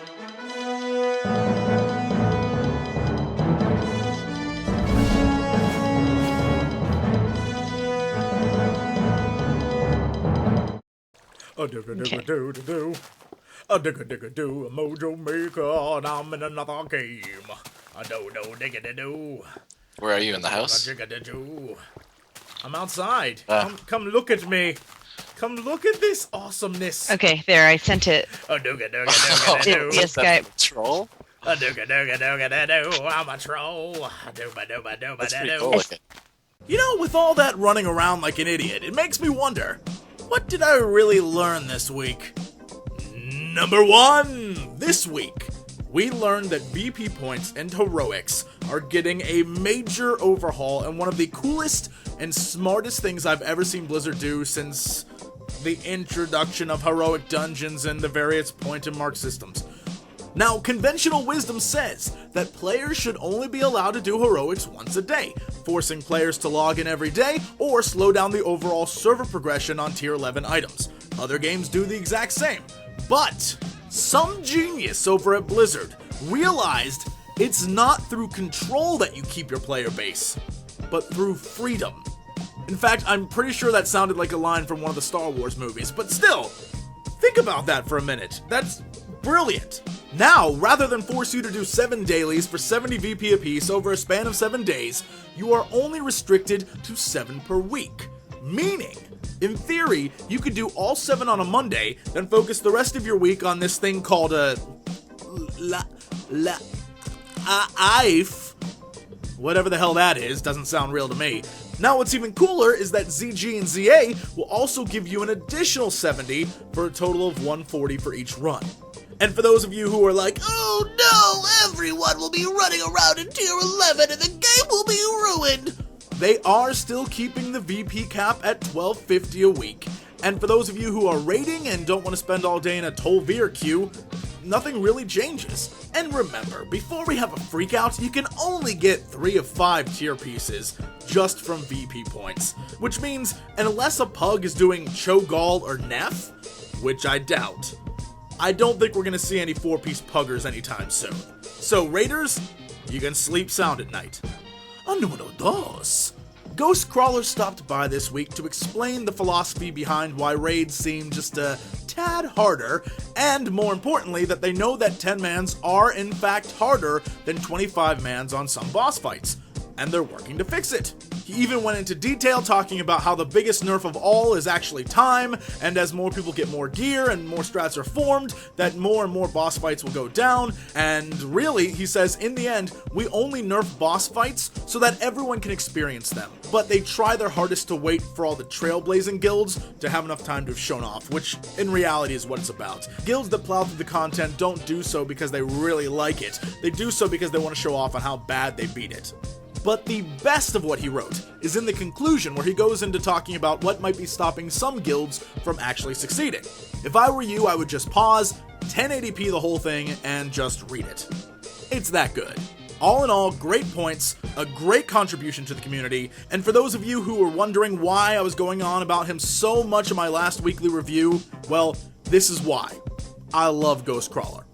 A digga-digga-do-do-do. A digga-digga-do, a mojo maker, and I'm in another game. A do-do-digga-do-do. Where are you, in the house? A digga-digga-do. I'm outside. Come look at me. Come look at this awesomeness. Okay, there, I sent it. A digga-digga-digga-do. Yes, guy. Troll? A digga-digga-digga-do. I'm a troll. A dooba-dooba-dooba-do. That's pretty cool looking. You know, with all that running around like an idiot, it makes me wonder, what did I really learn this week? Number 1! This week, we learned that VP points and heroics are getting a major overhaul, and one of the coolest and smartest things I've ever seen Blizzard do since the introduction of heroic dungeons and the various point and mark systems. Now, conventional wisdom says that players should only be allowed to do heroics once a day, forcing players to log in every day or slow down the overall server progression on tier 11 items. Other games do the exact same. But some genius over at Blizzard realized it's not through control that you keep your player base, but through freedom. In fact, I'm pretty sure that sounded like a line from one of the Star Wars movies, but still, think about that for a minute. That's brilliant. Now, rather than force you to do 7 dailies for 70 VP apiece over a span of 7 days, you are only restricted to 7 per week. Meaning, in theory, you could do all 7 on a Monday, then focus the rest of your week on this thing called whatever the hell that is, doesn't sound real to me. Now what's even cooler is that ZG and ZA will also give you an additional 70 for a total of 140 for each run. And for those of you who are like, oh no, everyone will be running around in tier 11 and the game will be ruined, they are still keeping the VP cap at 1250 a week. And for those of you who are raiding and don't want to spend all day in a Tol'Vir queue, nothing really changes. And remember, before we have a freakout, you can only get 3 of 5 tier pieces just from VP points. Which means, unless a pug is doing Cho'Gall or Neff, which I doubt, I don't think we're going to see any 4-piece puggers anytime soon. So raiders, you can sleep sound at night. Número 2. Ghostcrawler stopped by this week to explain the philosophy behind why raids seem just a tad harder, and more importantly, that they know that 10-mans are in fact harder than 25-mans on some boss fights, and they're working to fix it. He even went into detail talking about how the biggest nerf of all is actually time, and as more people get more gear and more strats are formed, that more and more boss fights will go down, and really, he says, in the end, we only nerf boss fights so that everyone can experience them. But they try their hardest to wait for all the trailblazing guilds to have enough time to have shown off, which in reality is what it's about. Guilds that plow through the content don't do so because they really like it. They do so because they want to show off on how bad they beat it. But the best of what he wrote is in the conclusion, where he goes into talking about what might be stopping some guilds from actually succeeding. If I were you, I would just pause, 1080p the whole thing, and just read it. It's that good. All in all, great points, a great contribution to the community, and for those of you who were wondering why I was going on about him so much in my last weekly review, well, this is why. I love Ghostcrawler.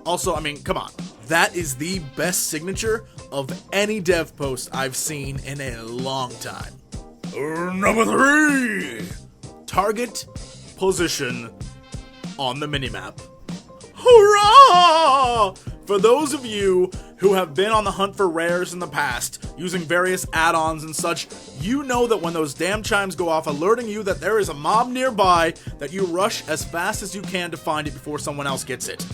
Also, I mean, come on. That is the best signature of any dev post I've seen in a long time. Number 3! Target position on the minimap. Hurrah! For those of you who have been on the hunt for rares in the past, using various add-ons and such, you know that when those damn chimes go off alerting you that there is a mob nearby, that you rush as fast as you can to find it before someone else gets it.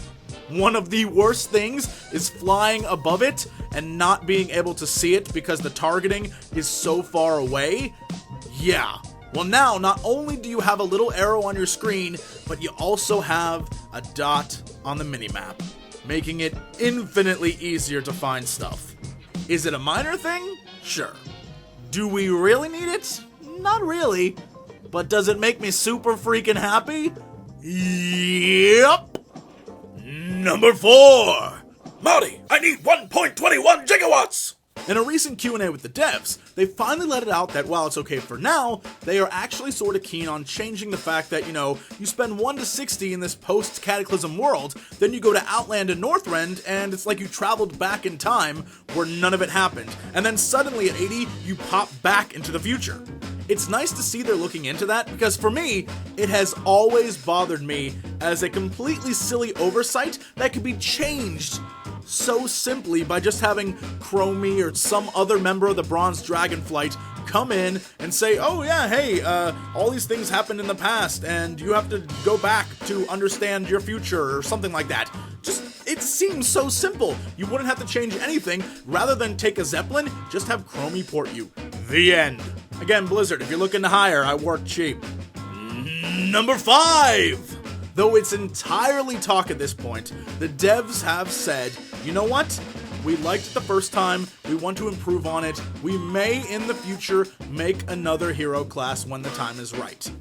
One of the worst things is flying above it and not being able to see it because the targeting is so far away. Yeah. Well, now, not only do you have a little arrow on your screen, but you also have a dot on the minimap, making it infinitely easier to find stuff. Is it a minor thing? Sure. Do we really need it? Not really. But does it make me super freaking happy? Yep. Number 4. Marty, I need 1.21 gigawatts! In a recent Q&A with the devs, they finally let it out that while it's okay for now, they are actually sort of keen on changing the fact that, you spend 1 to 60 in this post-Cataclysm world, then you go to Outland and Northrend, and it's like you traveled back in time where none of it happened, and then suddenly at 80, you pop back into the future. It's nice to see they're looking into that, because for me, it has always bothered me as a completely silly oversight that could be changed so simply by just having Chromie or some other member of the Bronze Dragonflight come in and say, oh yeah, hey, all these things happened in the past and you have to go back to understand your future or something like that. It seems so simple. You wouldn't have to change anything. Rather than take a Zeppelin, just have Chromie port you. The end. Again, Blizzard, if you're looking to hire, I work cheap. Number 5! Though it's entirely talk at this point, the devs have said, you know what? We liked it the first time, we want to improve on it, we may in the future make another hero class when the time is right.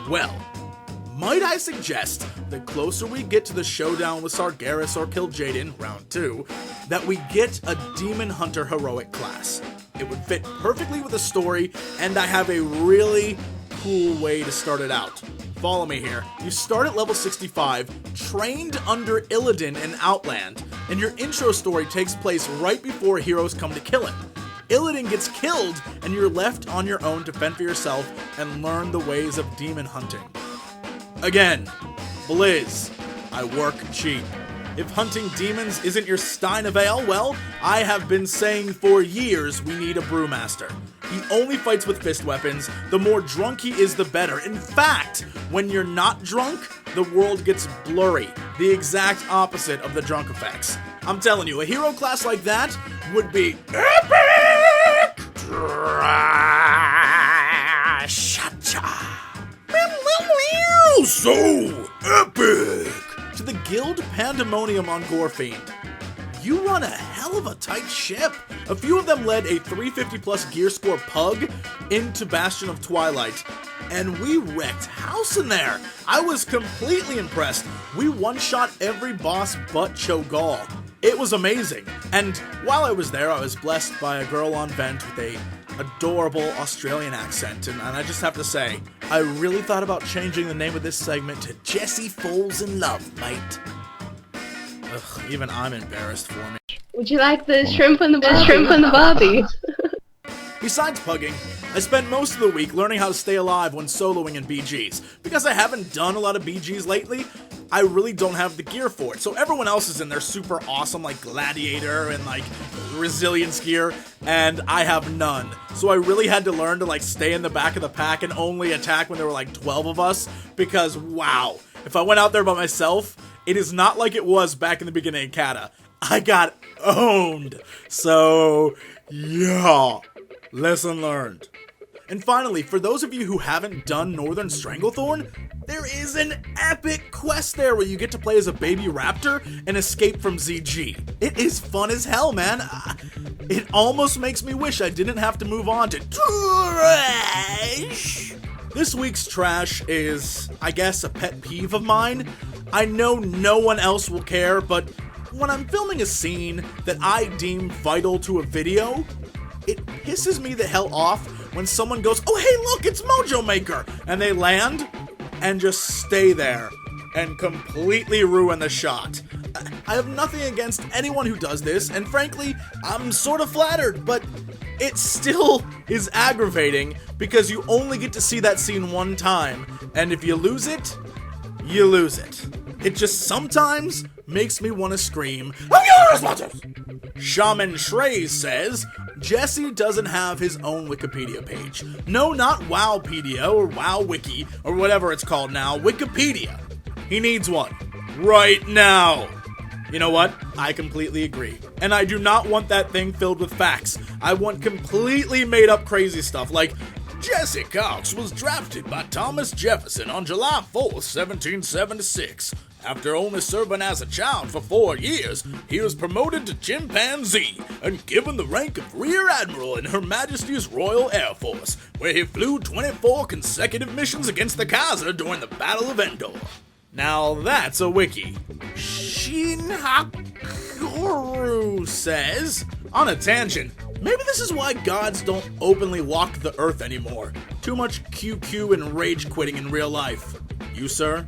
Well, might I suggest that closer we get to the showdown with Sargeras or Kil'jaeden, round 2, that we get a Demon Hunter heroic class. It would fit perfectly with the story, and I have a really cool way to start it out. Follow me here. You start at level 65, trained under Illidan in Outland, and your intro story takes place right before heroes come to kill him. Illidan gets killed, and you're left on your own to fend for yourself and learn the ways of demon hunting. Again, Blizz, I work cheap. If hunting demons isn't your Stein of Ale, well, I have been saying for years we need a Brewmaster. He only fights with fist weapons. The more drunk he is, the better. In fact, when you're not drunk, the world gets blurry. The exact opposite of the drunk effects. I'm telling you, a hero class like that would be epic! So epic! To the guild pandemonium on Gorefiend. You run a hell of a tight ship. A few of them led a 350 plus gear score pug into Bastion of Twilight, and we wrecked house in there. I was completely impressed. We one-shot every boss but Cho'Gall. It was amazing. And while I was there, I was blessed by a girl on vent with a adorable Australian accent, and I just have to say, I really thought about changing the name of this segment to Jessie Falls in Love, mate. Ugh, even I'm embarrassed for me. Would you like the shrimp and the Barbie? Besides pugging, I spent most of the week learning how to stay alive when soloing in BGs. Because I haven't done a lot of BGs lately, I really don't have the gear for it. So everyone else is in their super awesome, Gladiator and, Resilience gear, and I have none. So I really had to learn to, stay in the back of the pack and only attack when there were, 12 of us, because, wow, if I went out there by myself, it is not like it was back in the beginning of Cata. I got owned. So, yeah. Lesson learned. And finally, for those of you who haven't done Northern Stranglethorn, there is an epic quest there where you get to play as a baby raptor and escape from ZG. It is fun as hell, man. It almost makes me wish I didn't have to move on to trash. This week's trash is, I guess, a pet peeve of mine. I know no one else will care, but when I'm filming a scene that I deem vital to a video, it pisses me the hell off when someone goes, oh hey look, it's Mojo Maker, and they land and just stay there and completely ruin the shot. I have nothing against anyone who does this, and frankly, I'm sort of flattered, but it still is aggravating because you only get to see that scene one time, and if you lose it, you lose it. It just sometimes makes me want to scream, I'm your responses! Shaman Shrey says, Jesse doesn't have his own Wikipedia page. No, not Wowpedia or WowWiki or whatever it's called now, Wikipedia. He needs one. Right now. You know what? I completely agree. And I do not want that thing filled with facts. I want completely made up crazy stuff like, Jesse Cox was drafted by Thomas Jefferson on July 4th, 1776. After only serving as a child for 4 years, he was promoted to chimpanzee and given the rank of Rear Admiral in Her Majesty's Royal Air Force, where he flew 24 consecutive missions against the Kaiser during the Battle of Endor. Now that's a wiki. Shinhakoru says, on a tangent, Maybe this is why gods don't openly walk the earth anymore. Too much QQ and rage quitting in real life. You, sir,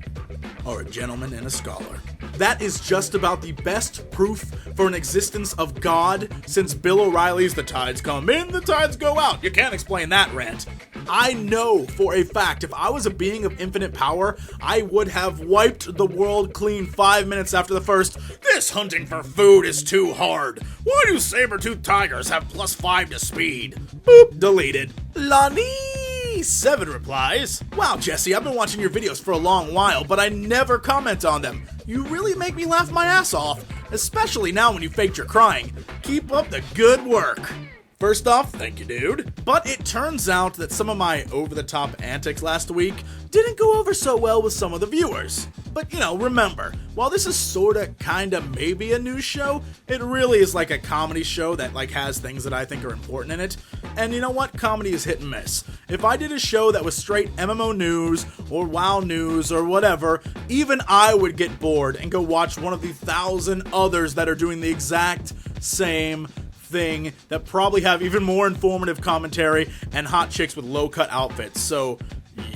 are a gentleman and a scholar. That is just about the best proof for an existence of God since Bill O'Reilly's "the tides come in, the tides go out." You can't explain that rant. I know for a fact if I was a being of infinite power, I would have wiped the world clean 5 minutes after the first "this hunting for food is too hard. Why do saber-toothed tigers have +5 to speed?" Boop, deleted. Lani7 replies, "Wow, Jesse, I've been watching your videos for a long while, but I never comment on them. You really make me laugh my ass off, especially now when you faked your crying. Keep up the good work." First off, thank you, dude. But it turns out that some of my over-the-top antics last week didn't go over so well with some of the viewers. But, remember, while this is sorta, kinda, maybe a news show, it really is like a comedy show that, has things that I think are important in it. And you know what? Comedy is hit and miss. If I did a show that was straight MMO news, or WoW news, or whatever, even I would get bored and go watch one of the 1,000 others that are doing the exact same thing that probably have even more informative commentary and hot chicks with low-cut outfits. So,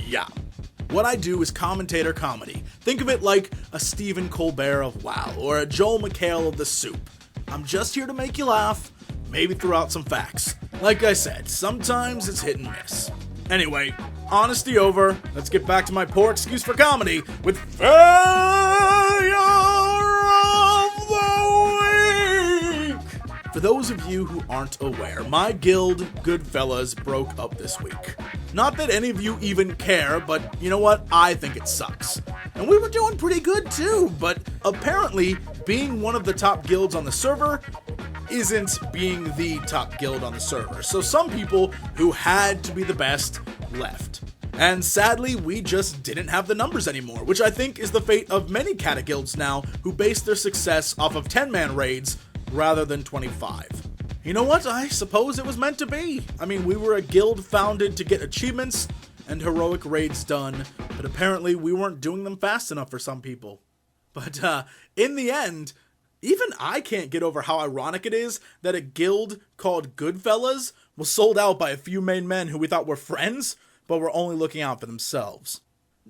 yeah. What I do is commentator comedy. Think of it like a Stephen Colbert of WoW, or a Joel McHale of The Soup. I'm just here to make you laugh, maybe throw out some facts. Like I said, sometimes it's hit and miss. Anyway, honesty over. Let's get back to my poor excuse for comedy with Failure of the Week! For those of you who aren't aware, my guild, Goodfellas, broke up this week. Not that any of you even care, but you know what? I think it sucks. And we were doing pretty good too, but apparently being one of the top guilds on the server isn't being the top guild on the server. So some people who had to be the best left. And sadly, we just didn't have the numbers anymore, which I think is the fate of many Cata guilds now who base their success off of 10-man raids rather than 25. You know what? I suppose it was meant to be. I mean, we were a guild founded to get achievements and heroic raids done, but apparently we weren't doing them fast enough for some people. But in the end, even I can't get over how ironic it is that a guild called Goodfellas was sold out by a few main men who we thought were friends, but were only looking out for themselves.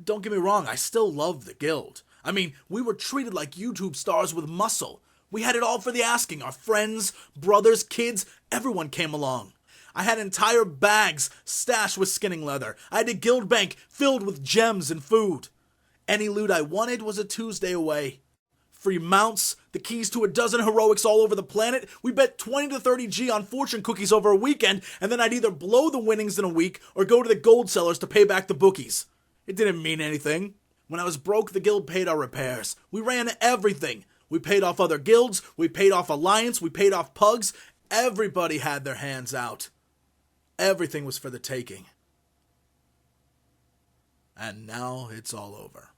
Don't get me wrong, I still love the guild. I mean, we were treated like YouTube stars with muscle. We had it all for the asking. Our friends, brothers, kids, everyone came along. I had entire bags stashed with skinning leather. I had a guild bank filled with gems and food. Any loot I wanted was a Tuesday away. Free mounts, the keys to a dozen heroics all over the planet. We bet 20 to 30 G on fortune cookies over a weekend, and then I'd either blow the winnings in a week or go to the gold sellers to pay back the bookies. It didn't mean anything. When I was broke, the guild paid our repairs. We ran everything. We paid off other guilds, we paid off Alliance, we paid off Pugs. Everybody had their hands out. Everything was for the taking. And now it's all over.